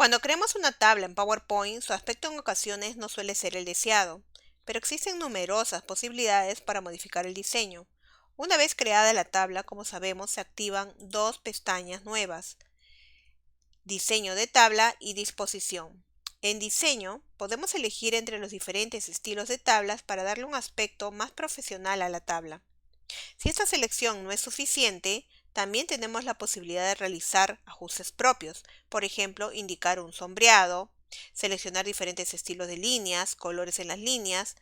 Cuando creamos una tabla en PowerPoint, su aspecto en ocasiones no suele ser el deseado, pero existen numerosas posibilidades para modificar el diseño. Una vez creada la tabla, como sabemos, se activan dos pestañas nuevas: Diseño de tabla y Disposición. En Diseño, podemos elegir entre los diferentes estilos de tablas para darle un aspecto más profesional a la tabla. Si esta selección no es suficiente, también tenemos la posibilidad de realizar ajustes propios, por ejemplo, indicar un sombreado, seleccionar diferentes estilos de líneas, colores en las líneas,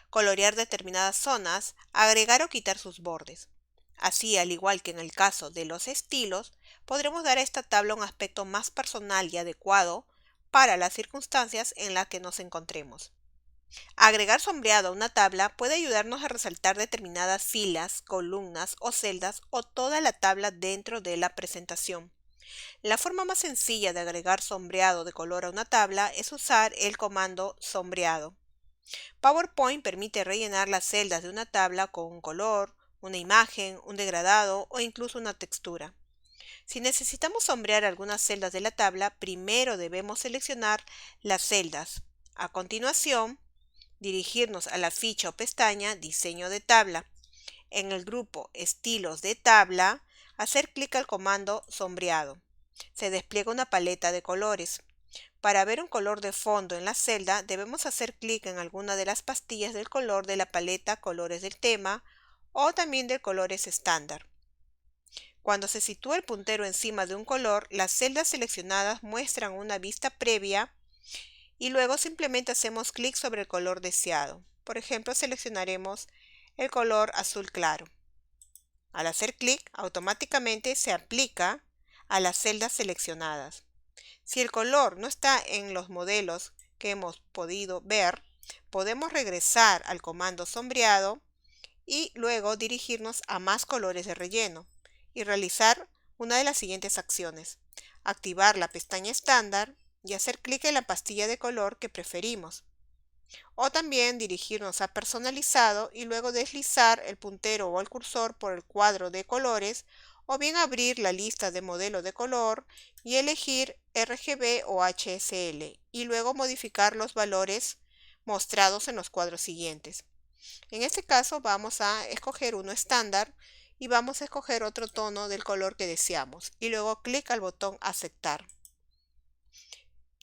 colorear determinadas zonas, agregar o quitar sus bordes. Así, al igual que en el caso de los estilos, podremos dar a esta tabla un aspecto más personal y adecuado para las circunstancias en las que nos encontremos. Agregar sombreado a una tabla puede ayudarnos a resaltar determinadas filas, columnas o celdas o toda la tabla dentro de la presentación. La forma más sencilla de agregar sombreado de color a una tabla es usar el comando sombreado. PowerPoint permite rellenar las celdas de una tabla con un color, una imagen, un degradado o incluso una textura. Si necesitamos sombrear algunas celdas de la tabla, primero debemos seleccionar las celdas. A continuación, dirigirnos a la ficha o pestaña Diseño de tabla. En el grupo Estilos de tabla, hacer clic al comando Sombreado. Se despliega una paleta de colores. Para ver un color de fondo en la celda, debemos hacer clic en alguna de las pastillas del color de la paleta Colores del tema o también de colores estándar. Cuando se sitúa el puntero encima de un color, las celdas seleccionadas muestran una vista previa y luego simplemente hacemos clic sobre el color deseado. Por ejemplo, seleccionaremos el color azul claro. Al hacer clic, automáticamente se aplica a las celdas seleccionadas. Si el color no está en los modelos que hemos podido ver, podemos regresar al comando sombreado y luego dirigirnos a más colores de relleno y realizar una de las siguientes acciones: activar la pestaña estándar y hacer clic en la pastilla de color que preferimos. O también dirigirnos a personalizado y luego deslizar el puntero o el cursor por el cuadro de colores, o bien abrir la lista de modelo de color y elegir RGB o HSL y luego modificar los valores mostrados en los cuadros siguientes. En este caso vamos a escoger uno estándar y vamos a escoger otro tono del color que deseamos y luego clic al botón aceptar.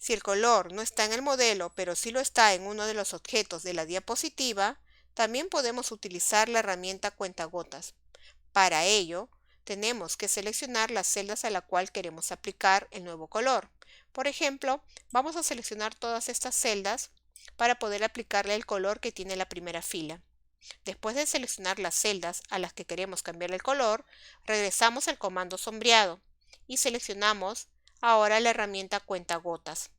Si el color no está en el modelo, pero sí lo está en uno de los objetos de la diapositiva, también podemos utilizar la herramienta cuentagotas. Para ello, tenemos que seleccionar las celdas a la cual queremos aplicar el nuevo color. Por ejemplo, vamos a seleccionar todas estas celdas para poder aplicarle el color que tiene la primera fila. Después de seleccionar las celdas a las que queremos cambiar el color, regresamos al comando sombreado y seleccionamos ahora la herramienta cuentagotas.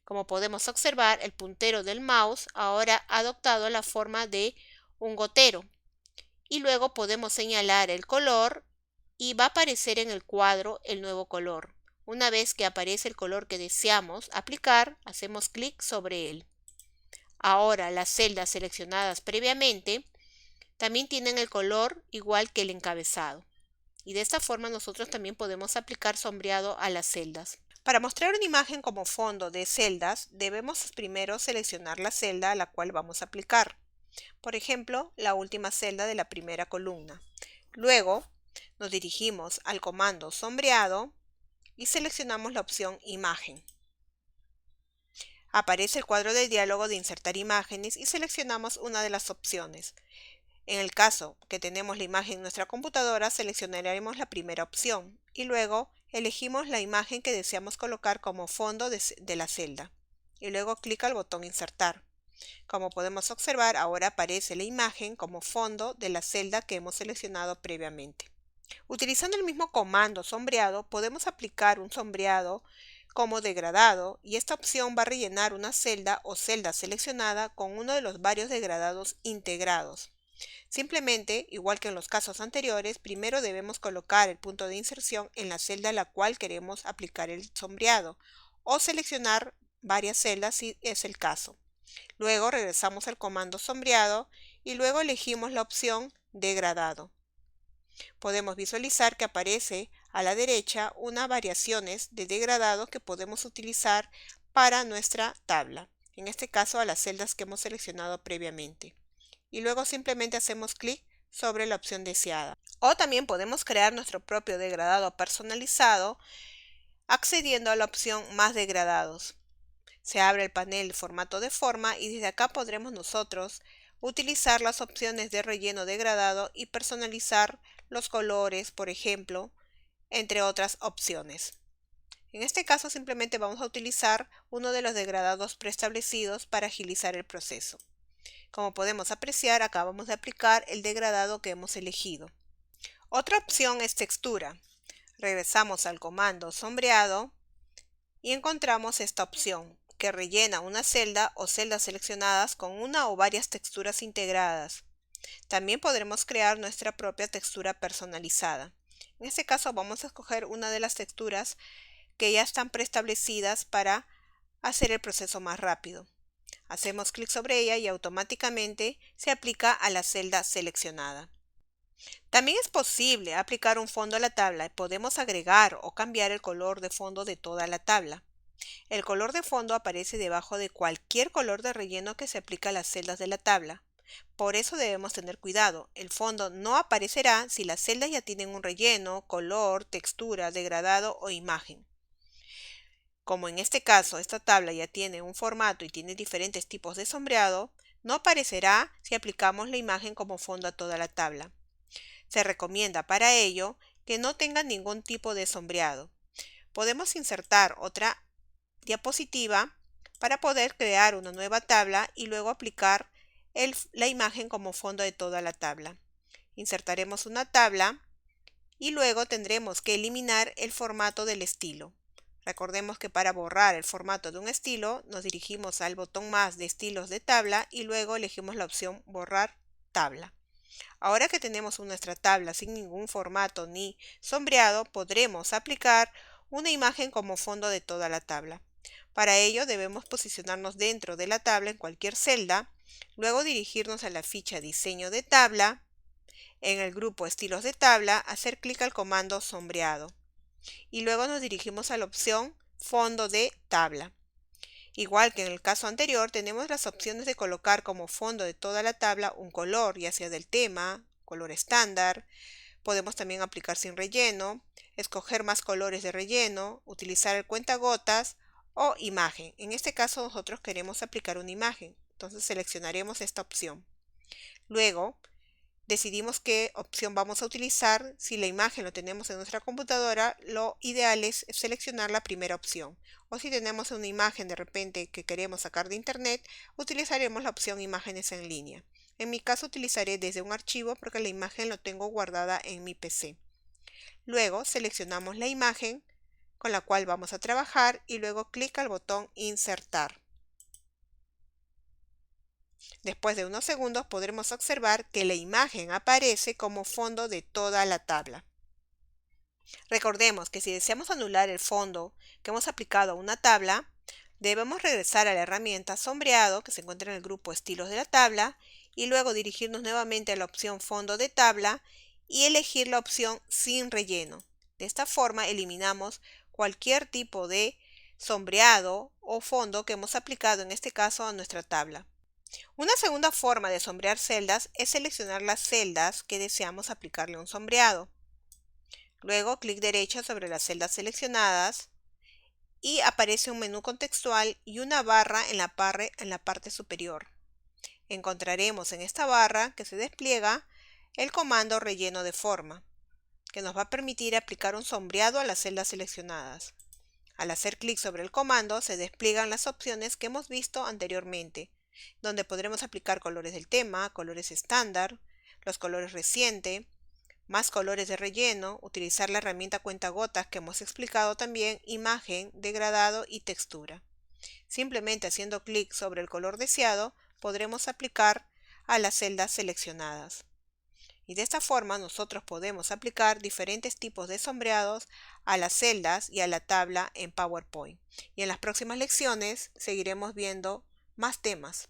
Como podemos observar, el puntero del mouse ahora ha adoptado la forma de un gotero y luego podemos señalar el color y va a aparecer en el cuadro el nuevo color. Una vez que aparece el color que deseamos aplicar, hacemos clic sobre él. Ahora las celdas seleccionadas previamente también tienen el color igual que el encabezado. Y de esta forma nosotros también podemos aplicar sombreado a las celdas. Para mostrar una imagen como fondo de celdas, debemos primero seleccionar la celda a la cual vamos a aplicar. Por ejemplo, la última celda de la primera columna. Luego, nos dirigimos al comando sombreado y seleccionamos la opción Imagen. Aparece el cuadro de diálogo de insertar imágenes y seleccionamos una de las opciones. En el caso que tenemos la imagen en nuestra computadora, seleccionaremos la primera opción y luego elegimos la imagen que deseamos colocar como fondo de la celda y luego clic al botón Insertar. Como podemos observar, ahora aparece la imagen como fondo de la celda que hemos seleccionado previamente. Utilizando el mismo comando sombreado, podemos aplicar un sombreado como degradado y esta opción va a rellenar una celda o celda seleccionada con uno de los varios degradados integrados. Simplemente, igual que en los casos anteriores, primero debemos colocar el punto de inserción en la celda a la cual queremos aplicar el sombreado o seleccionar varias celdas si es el caso. Luego regresamos al comando sombreado y luego elegimos la opción degradado. Podemos visualizar que aparece a la derecha unas variaciones de degradado que podemos utilizar para nuestra tabla, en este caso a las celdas que hemos seleccionado previamente. Y luego simplemente hacemos clic sobre la opción deseada. O también podemos crear nuestro propio degradado personalizado accediendo a la opción Más degradados. Se abre el panel Formato de forma y desde acá podremos nosotros utilizar las opciones de relleno degradado y personalizar los colores, por ejemplo, entre otras opciones. En este caso simplemente vamos a utilizar uno de los degradados preestablecidos para agilizar el proceso. Como podemos apreciar, acabamos de aplicar el degradado que hemos elegido. Otra opción es textura. Regresamos al comando sombreado y encontramos esta opción que rellena una celda o celdas seleccionadas con una o varias texturas integradas. También podremos crear nuestra propia textura personalizada. En este caso vamos a escoger una de las texturas que ya están preestablecidas para hacer el proceso más rápido. Hacemos clic sobre ella y automáticamente se aplica a la celda seleccionada. También es posible aplicar un fondo a la tabla y podemos agregar o cambiar el color de fondo de toda la tabla. El color de fondo aparece debajo de cualquier color de relleno que se aplica a las celdas de la tabla. Por eso debemos tener cuidado. El fondo no aparecerá si las celdas ya tienen un relleno, color, textura, degradado o imagen. Como en este caso esta tabla ya tiene un formato y tiene diferentes tipos de sombreado, no aparecerá si aplicamos la imagen como fondo a toda la tabla. Se recomienda para ello que no tenga ningún tipo de sombreado. Podemos insertar otra diapositiva para poder crear una nueva tabla y luego aplicar la imagen como fondo de toda la tabla. Insertaremos una tabla y luego tendremos que eliminar el formato del estilo. Recordemos que para borrar el formato de un estilo nos dirigimos al botón más de estilos de tabla y luego elegimos la opción borrar tabla. Ahora que tenemos nuestra tabla sin ningún formato ni sombreado, podremos aplicar una imagen como fondo de toda la tabla. Para ello debemos posicionarnos dentro de la tabla en cualquier celda, luego dirigirnos a la ficha Diseño de tabla, en el grupo Estilos de tabla, hacer clic al comando Sombreado y luego nos dirigimos a la opción Fondo de tabla. Igual que en el caso anterior, tenemos las opciones de colocar como fondo de toda la tabla un color, ya sea del tema, color estándar. Podemos también aplicar sin relleno, escoger más colores de relleno, utilizar el cuentagotas o imagen. En este caso nosotros queremos aplicar una imagen, entonces seleccionaremos esta opción. Luego decidimos qué opción vamos a utilizar. Si la imagen lo tenemos en nuestra computadora, lo ideal es seleccionar la primera opción. O si tenemos una imagen de repente que queremos sacar de internet, utilizaremos la opción imágenes en línea. En mi caso utilizaré desde un archivo porque la imagen lo tengo guardada en mi PC. Luego seleccionamos la imagen con la cual vamos a trabajar y luego clic al botón Insertar. Después de unos segundos podremos observar que la imagen aparece como fondo de toda la tabla. Recordemos que si deseamos anular el fondo que hemos aplicado a una tabla, debemos regresar a la herramienta Sombreado que se encuentra en el grupo Estilos de la tabla y luego dirigirnos nuevamente a la opción Fondo de tabla y elegir la opción Sin relleno. De esta forma eliminamos cualquier tipo de sombreado o fondo que hemos aplicado en este caso a nuestra tabla. Una segunda forma de sombrear celdas es seleccionar las celdas que deseamos aplicarle un sombreado. Luego clic derecho sobre las celdas seleccionadas y aparece un menú contextual y una barra en la parte superior. Encontraremos en esta barra que se despliega el comando relleno de forma, que nos va a permitir aplicar un sombreado a las celdas seleccionadas. Al hacer clic sobre el comando se despliegan las opciones que hemos visto anteriormente, donde podremos aplicar colores del tema, colores estándar, los colores reciente, más colores de relleno, utilizar la herramienta cuentagotas que hemos explicado también, imagen, degradado y textura. Simplemente haciendo clic sobre el color deseado podremos aplicar a las celdas seleccionadas. Y de esta forma nosotros podemos aplicar diferentes tipos de sombreados a las celdas y a la tabla en PowerPoint. Y en las próximas lecciones seguiremos viendo más temas.